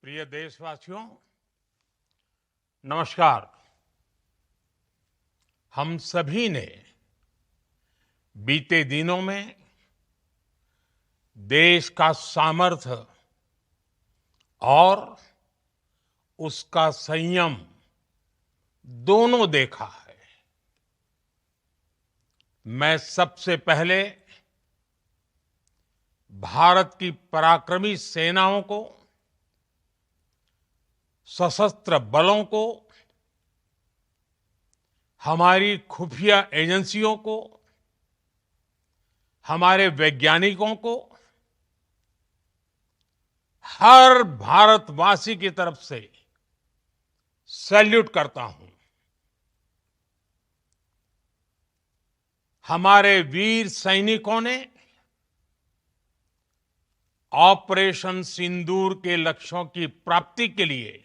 प्रिय देशवासियों, नमस्कार। हम सभी ने बीते दिनों में देश का सामर्थ्य और उसका संयम दोनों देखा है। मैं सबसे पहले भारत की पराक्रमी सेनाओं को, सशस्त्र बलों को, हमारी खुफिया एजेंसियों को, हमारे वैज्ञानिकों को, हर भारतवासी की तरफ से सैल्यूट करता हूं। हमारे वीर सैनिकों ने ऑपरेशन सिंदूर के लक्ष्यों की प्राप्ति के लिए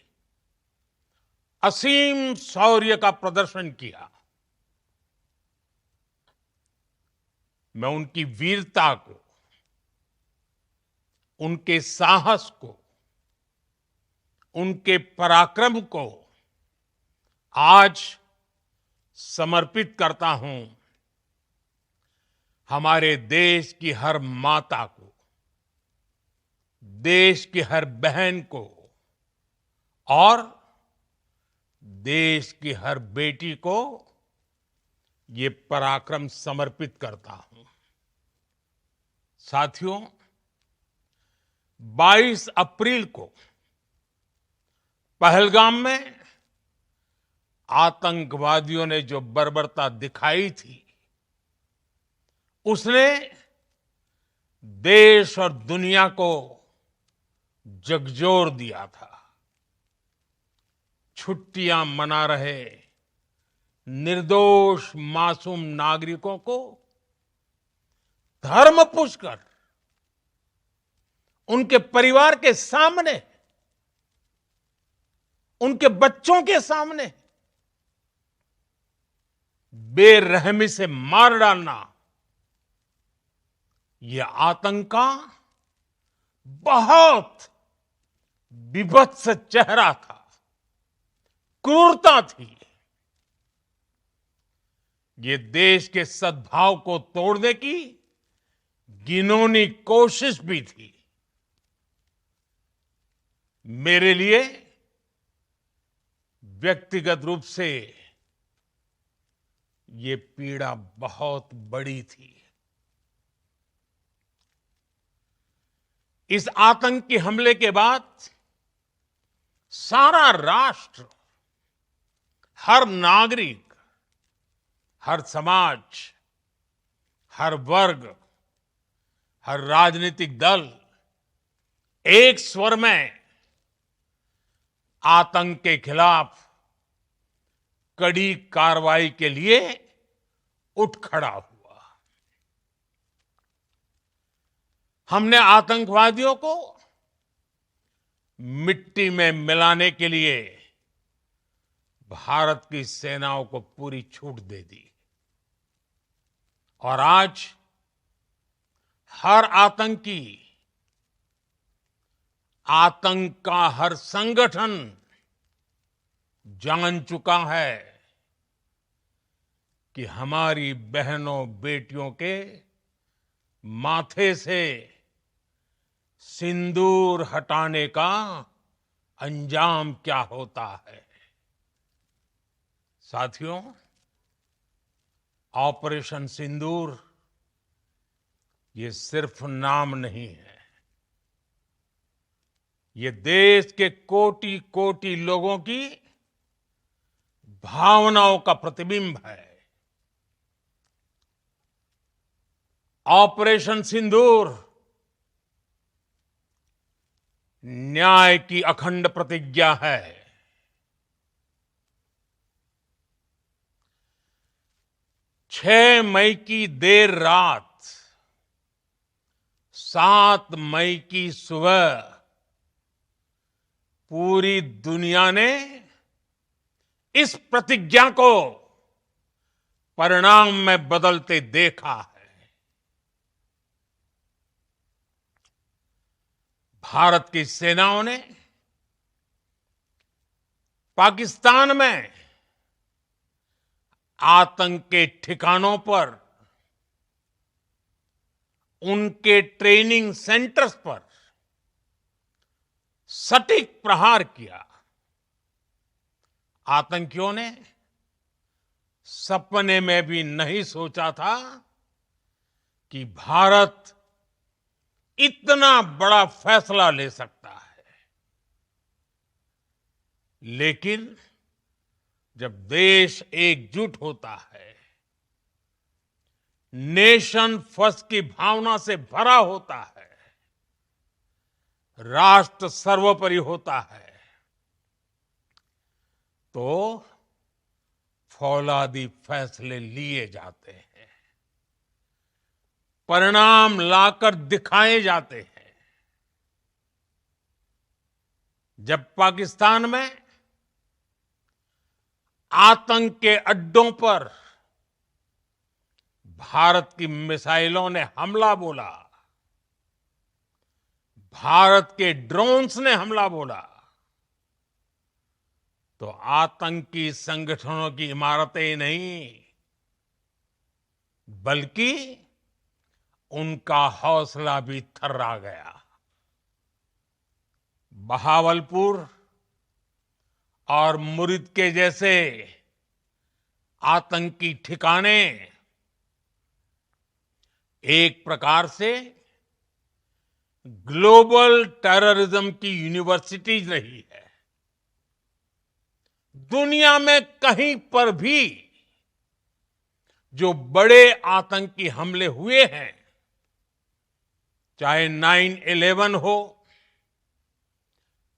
असीम शौर्य का प्रदर्शन किया। मैं उनकी वीरता को, उनके साहस को, उनके पराक्रम को आज समर्पित करता हूं हमारे देश की हर माता को, देश की हर बहन को और देश की हर बेटी को ये पराक्रम समर्पित करता हूं। साथियों, 22 अप्रैल को पहलगाम में आतंकवादियों ने जो बर्बरता दिखाई थी, उसने देश और दुनिया को झकझोर दिया था। छुट्टियां मना रहे निर्दोष मासूम नागरिकों को धर्म पूछकर उनके परिवार के सामने, उनके बच्चों के सामने बेरहमी से मार डालना, यह आतंक का बहुत विभत्स चेहरा था, क्रूरता थी। ये देश के सद्भाव को तोड़ने की घिनौनी कोशिश भी थी। मेरे लिए व्यक्तिगत रूप से ये पीड़ा बहुत बड़ी थी। इस आतंकी हमले के बाद सारा राष्ट्र, हर नागरिक, हर समाज, हर वर्ग, हर राजनीतिक दल एक स्वर में आतंक के खिलाफ कड़ी कार्रवाई के लिए उठ खड़ा हुआ। हमने आतंकवादियों को मिट्टी में मिलाने के लिए भारत की सेनाओं को पूरी छूट दे दी और आज हर आतंकी, आतंक का हर संगठन जान चुका है कि हमारी बहनों बेटियों के माथे से सिंदूर हटाने का अंजाम क्या होता है। साथियों, ऑपरेशन सिंदूर ये सिर्फ नाम नहीं है, ये देश के कोटि कोटि लोगों की भावनाओं का प्रतिबिंब है। ऑपरेशन सिंदूर न्याय की अखंड प्रतिज्ञा है। 6 मई की देर रात, 7 मई की सुबह पूरी दुनिया ने इस प्रतिज्ञा को परिणाम में बदलते देखा है। भारत की सेनाओं ने पाकिस्तान में आतंक के ठिकानों पर, उनके ट्रेनिंग सेंटर्स पर सटीक प्रहार किया। आतंकियों ने सपने में भी नहीं सोचा था कि भारत इतना बड़ा फैसला ले सकता है। लेकिन जब देश एकजुट होता है, नेशन फर्स्ट की भावना से भरा होता है, राष्ट्र सर्वोपरि होता है, तो फौलादी फैसले लिए जाते हैं, परिणाम लाकर दिखाए जाते हैं। जब पाकिस्तान में आतंक के अड्डों पर भारत की मिसाइलों ने हमला बोला, भारत के ड्रोन्स ने हमला बोला, तो आतंकी संगठनों की इमारतें नहीं, बल्कि उनका हौसला भी थर्रा गया। बहावलपुर और मुरिद के जैसे आतंकी ठिकाने एक प्रकार से ग्लोबल टेररिज्म की यूनिवर्सिटीज रही है। दुनिया में कहीं पर भी जो बड़े आतंकी हमले हुए हैं, चाहे 9/11 हो,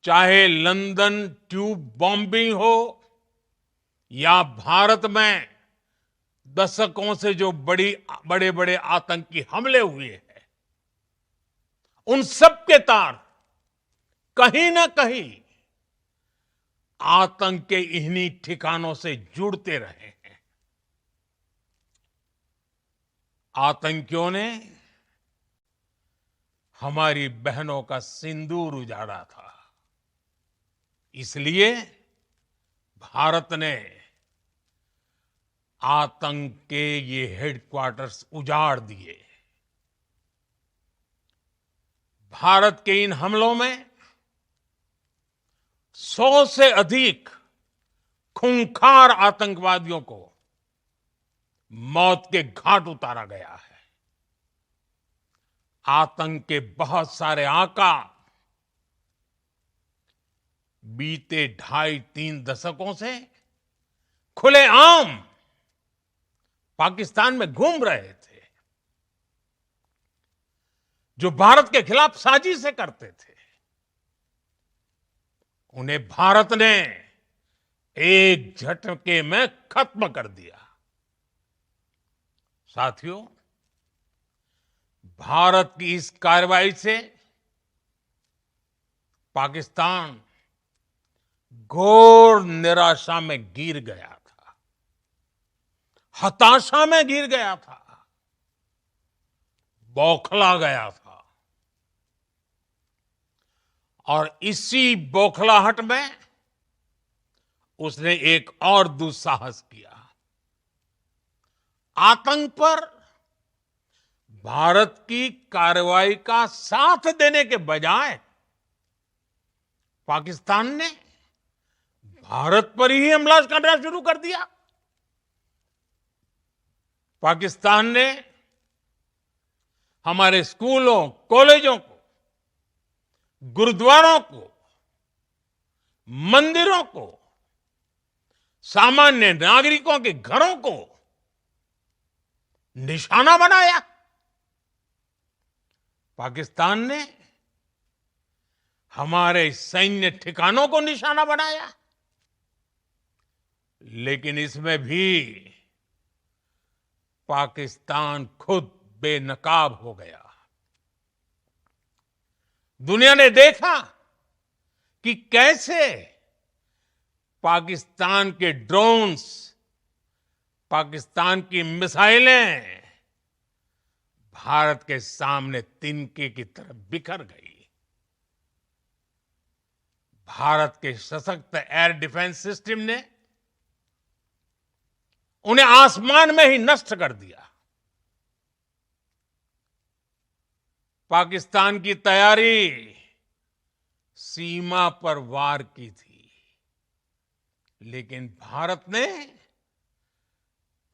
चाहे लंदन ट्यूब बॉम्बिंग हो, या भारत में दशकों से जो बड़े बड़े आतंकी हमले हुए हैं, उन सब के तार कहीं ना कहीं आतंक के इन्हीं ठिकानों से जुड़ते रहे हैं। आतंकियों ने हमारी बहनों का सिंदूर उजाड़ा था, इसलिए भारत ने आतंक के ये हेडक्वार्टर्स उजाड़ दिए। भारत के इन हमलों में 100 से अधिक खूंखार आतंकवादियों को मौत के घाट उतारा गया है। आतंक के बहुत सारे आका बीते 2.5-3 दशकों से खुलेआम पाकिस्तान में घूम रहे थे, जो भारत के खिलाफ साजिशें करते थे। उन्हें भारत ने एक झटके में खत्म कर दिया। साथियों, भारत की इस कार्रवाई से पाकिस्तान घोर निराशा में गिर गया था, हताशा में गिर गया था, बौखला गया था। और इसी बौखलाहट में उसने एक और दुस्साहस किया। आतंक पर भारत की कार्रवाई का साथ देने के बजाय पाकिस्तान ने भारत पर ही हमला करना शुरू कर दिया। पाकिस्तान ने हमारे स्कूलों, कॉलेजों को, गुरुद्वारों को, मंदिरों को, सामान्य नागरिकों के घरों को निशाना बनाया। पाकिस्तान ने हमारे सैन्य ठिकानों को निशाना बनाया। लेकिन इसमें भी पाकिस्तान खुद बेनकाब हो गया। दुनिया ने देखा कि कैसे पाकिस्तान के ड्रोन्स, पाकिस्तान की मिसाइलें भारत के सामने तिनके की तरह बिखर गई। भारत के सशक्त एयर डिफेंस सिस्टम ने उन्हें आसमान में ही नष्ट कर दिया। पाकिस्तान की तैयारी सीमा पर वार की थी, लेकिन भारत ने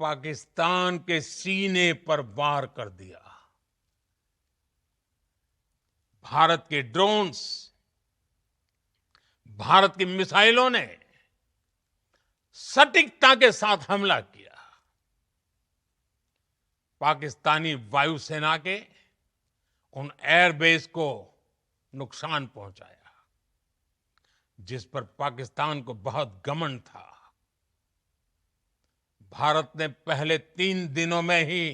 पाकिस्तान के सीने पर वार कर दिया। भारत के ड्रोन्स, भारत की मिसाइलों ने सटीकता के साथ हमला किया। पाकिस्तानी वायुसेना के उन एयरबेस को नुकसान पहुंचाया, जिस पर पाकिस्तान को बहुत घमंड था। भारत ने पहले 3 दिनों में ही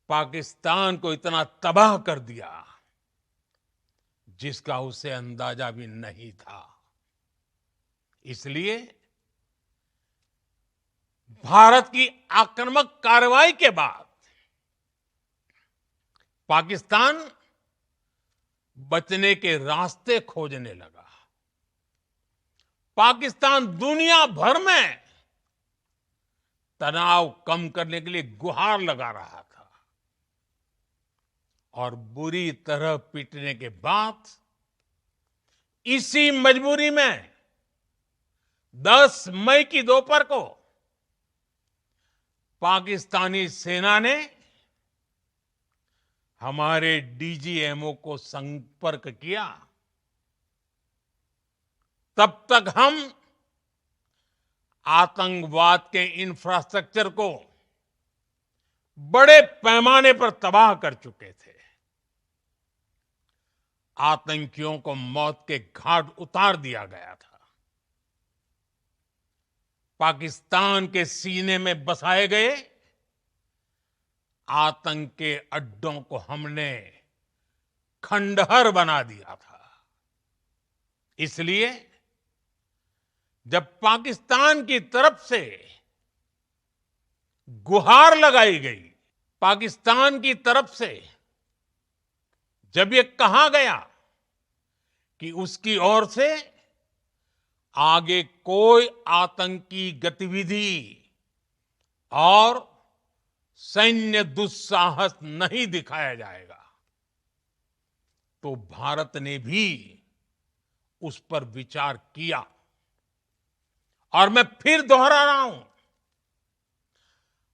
पाकिस्तान को इतना तबाह कर दिया जिसका उसे अंदाजा भी नहीं था। इसलिए भारत की आक्रामक कार्रवाई के बाद पाकिस्तान बचने के रास्ते खोजने लगा। पाकिस्तान दुनिया भर में तनाव कम करने के लिए गुहार लगा रहा था और बुरी तरह पीटने के बाद इसी मजबूरी में 10 मई की दोपहर को पाकिस्तानी सेना ने हमारे डीजीएमओ को संपर्क किया। तब तक हम आतंकवाद के इंफ्रास्ट्रक्चर को बड़े पैमाने पर तबाह कर चुके थे। आतंकियों को मौत के घाट उतार दिया गया था। पाकिस्तान के सीने में बसाए गए आतंक के अड्डों को हमने खंडहर बना दिया था। इसलिए जब पाकिस्तान की तरफ से गुहार लगाई गई, पाकिस्तान की तरफ से जब ये कहा गया कि उसकी ओर से आगे कोई आतंकी गतिविधि और सैन्य दुस्साहस नहीं दिखाया जाएगा, तो भारत ने भी उस पर विचार किया। और मैं फिर दोहरा रहा हूं,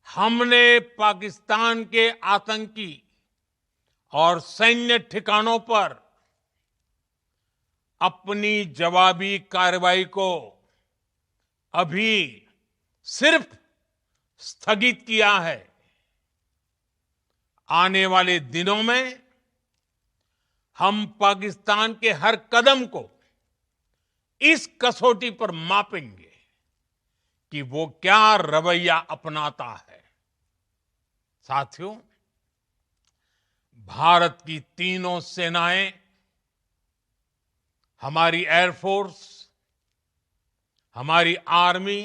हमने पाकिस्तान के आतंकी और सैन्य ठिकानों पर अपनी जवाबी कार्रवाई को अभी सिर्फ स्थगित किया है। आने वाले दिनों में हम पाकिस्तान के हर कदम को इस कसौटी पर मापेंगे कि वो क्या रवैया अपनाता है। साथियों, भारत की तीनों सेनाएं, हमारी एयरफोर्स, हमारी आर्मी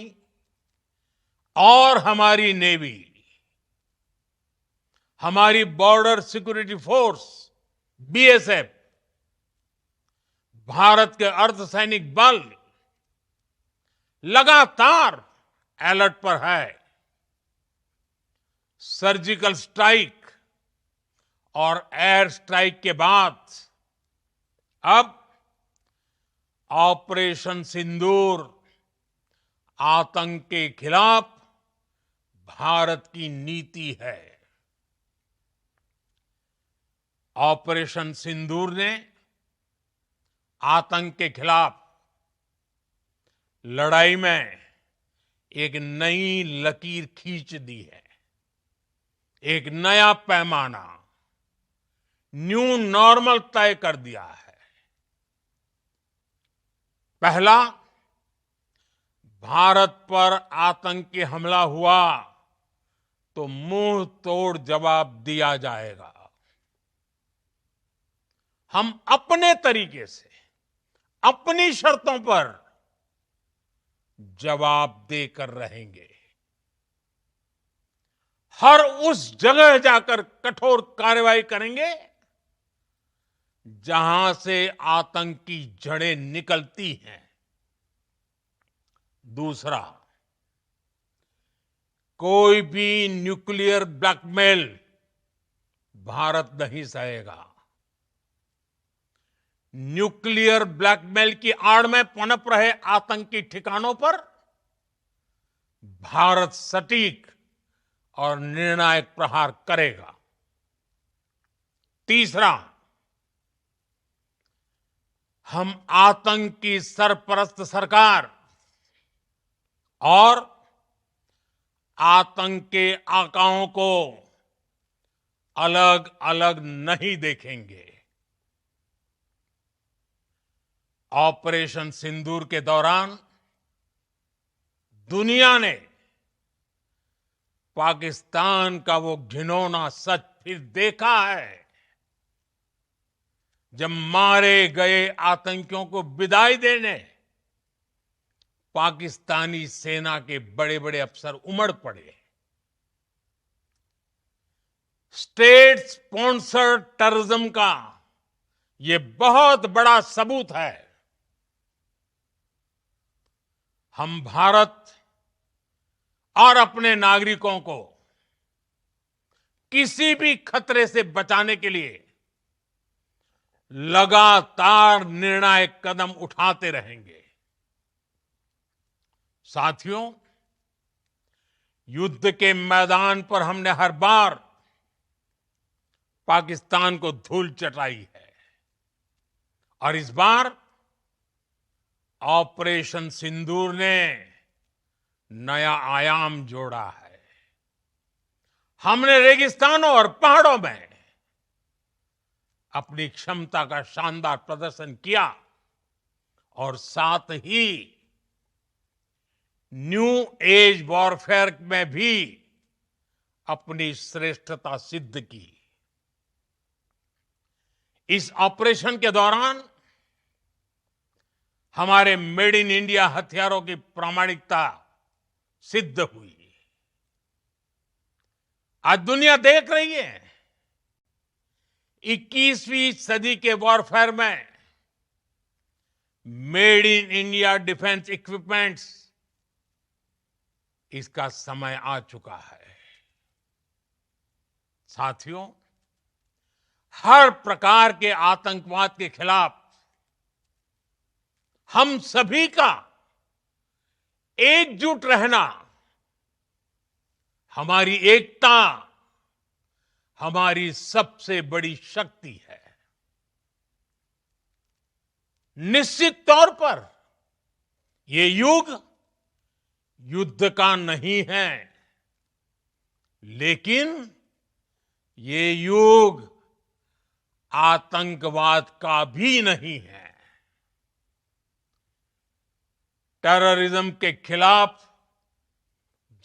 और हमारी नेवी, हमारी border security force BSF, Bharat के अर्धसैनिक बल लगातार अलर्ट पर है। सर्जिकल स्ट्राइक और एयर स्ट्राइक के बाद अब ऑपरेशन सिंदूर आतंक के खिलाफ भारत की नीति है। ऑपरेशन सिंदूर ने आतंक के खिलाफ लड़ाई में एक नई लकीर खींच दी है। एक नया पैमाना, न्यू नॉर्मल तय कर दिया है। पहला, भारत पर आतंकी हमला हुआ तो मुंह तोड़ जवाब दिया जाएगा। हम अपने तरीके से, अपनी शर्तों पर जवाब देकर रहेंगे। हर उस जगह जाकर कठोर कार्रवाई करेंगे जहां से आतंक की जड़ें निकलती हैं। दूसरा, कोई भी न्यूक्लियर ब्लैकमेल भारत नहीं सहेगा। न्यूक्लियर ब्लैकमेल की आड़ में पनप रहे आतंकी ठिकानों पर भारत सटीक और निर्णायक प्रहार करेगा। तीसरा, हम आतंक की सरपरस्त सरकार और आतंक के आकाओं को अलग अलग नहीं देखेंगे। ऑपरेशन सिंदूर के दौरान दुनिया ने पाकिस्तान का वो घिनौना सच फिर देखा है, जब मारे गए आतंकियों को विदाई देने पाकिस्तानी सेना के बड़े बड़े अफसर उमड़ पड़े। स्टेट स्पॉन्सर्ड टेररिज्म का ये बहुत बड़ा सबूत है। हम भारत और अपने नागरिकों को किसी भी खतरे से बचाने के लिए लगातार निर्णायक कदम उठाते रहेंगे। साथियों, युद्ध के मैदान पर हमने हर बार पाकिस्तान को धूल चटाई है और इस बार ऑपरेशन सिंदूर ने नया आयाम जोड़ा है। हमने रेगिस्तानों और पहाड़ों में अपनी क्षमता का शानदार प्रदर्शन किया और साथ ही न्यू एज वॉरफेयर में भी अपनी श्रेष्ठता सिद्ध की। इस ऑपरेशन के दौरान हमारे मेड इन इंडिया हथियारों की प्रामाणिकता सिद्ध हुई। आज दुनिया देख रही है 21वीं सदी के वॉरफेयर में made in India defence equipments, इसका समय आ चुका है। साथियों, हर प्रकार के आतंकवाद के खिलाफ हम सभी का एकजुट रहना हमारी एकता, हमारी सबसे बड़ी शक्ति है। निश्चित तौर पर ये युग युद्ध का नहीं है, लेकिन ये युग आतंकवाद का भी नहीं है। टेररिज्म के खिलाफ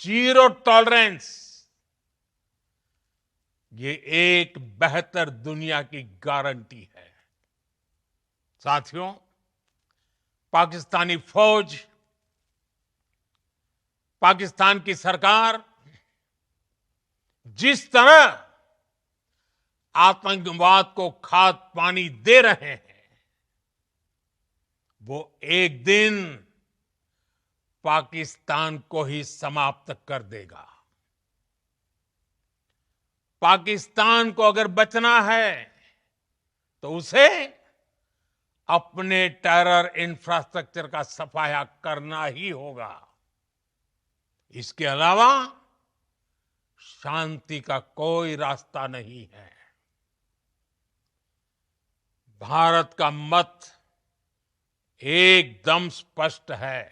जीरो टॉलरेंस, ये एक बेहतर दुनिया की गारंटी है। साथियों, पाकिस्तानी फौज, पाकिस्तान की सरकार जिस तरह आतंकवाद को खाद पानी दे रहे हैं, वो एक दिन पाकिस्तान को ही समाप्त कर देगा। पाकिस्तान को अगर बचना है तो उसे अपने टेरर इंफ्रास्ट्रक्चर का सफाया करना ही होगा। इसके अलावा शांति का कोई रास्ता नहीं है। भारत का मत एकदम स्पष्ट है।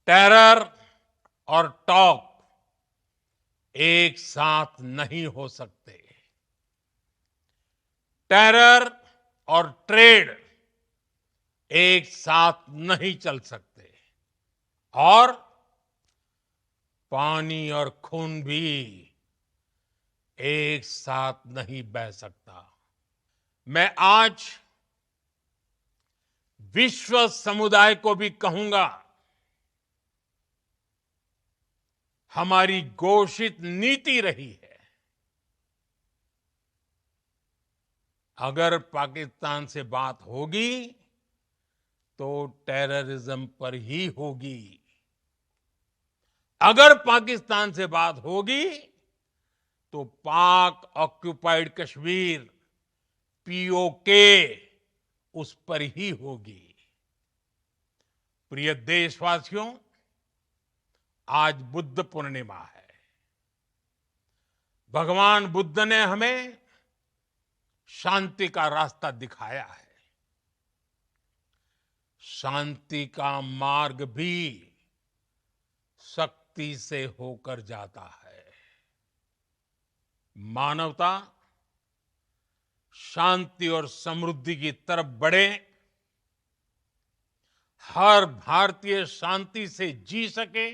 टेरर और टॉक एक साथ नहीं हो सकते। टेरर और ट्रेड एक साथ नहीं चल सकते और पानी और खून भी एक साथ नहीं बह सकता। मैं आज विश्व समुदाय को भी कहूंगा, हमारी घोषित नीति रही है अगर पाकिस्तान से बात होगी तो टेररिज्म पर ही होगी। अगर पाकिस्तान से बात होगी तो पाक ऑक्युपाइड कश्मीर पीओके उस पर ही होगी। प्रिय देशवासियों, आज बुद्ध पूर्णिमा है। भगवान बुद्ध ने हमें शांति का रास्ता दिखाया है। शांति का मार्ग भी शक्ति से होकर जाता है। मानवता शांति और समृद्धि की तरफ बढ़े, हर भारतीय शांति से जी सके,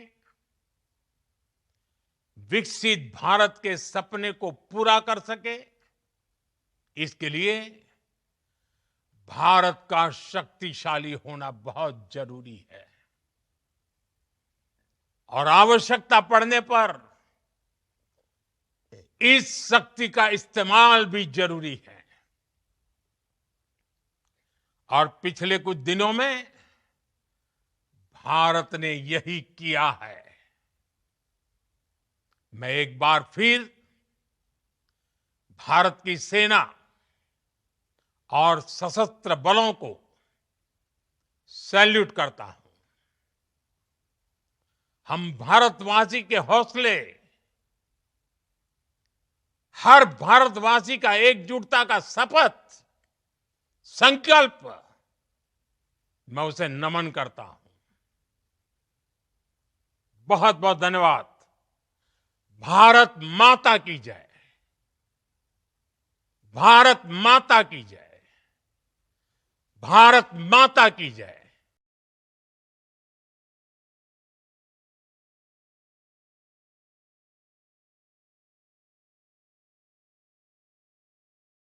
विकसित भारत के सपने को पूरा कर सके, इसके लिए भारत का शक्तिशाली होना बहुत जरूरी है। और आवश्यकता पड़ने पर इस शक्ति का इस्तेमाल भी जरूरी है। और पिछले कुछ दिनों में भारत ने यही किया है। मैं एक बार फिर भारत की सेना और सशस्त्र बलों को सैल्यूट करता हूं। हम भारतवासी के हौसले, हर भारतवासी का एकजुटता का शपथ, संकल्प, मैं उसे नमन करता हूं। बहुत बहुत धन्यवाद। भारत माता की जय। भारत माता की जय। भारत माता की जय।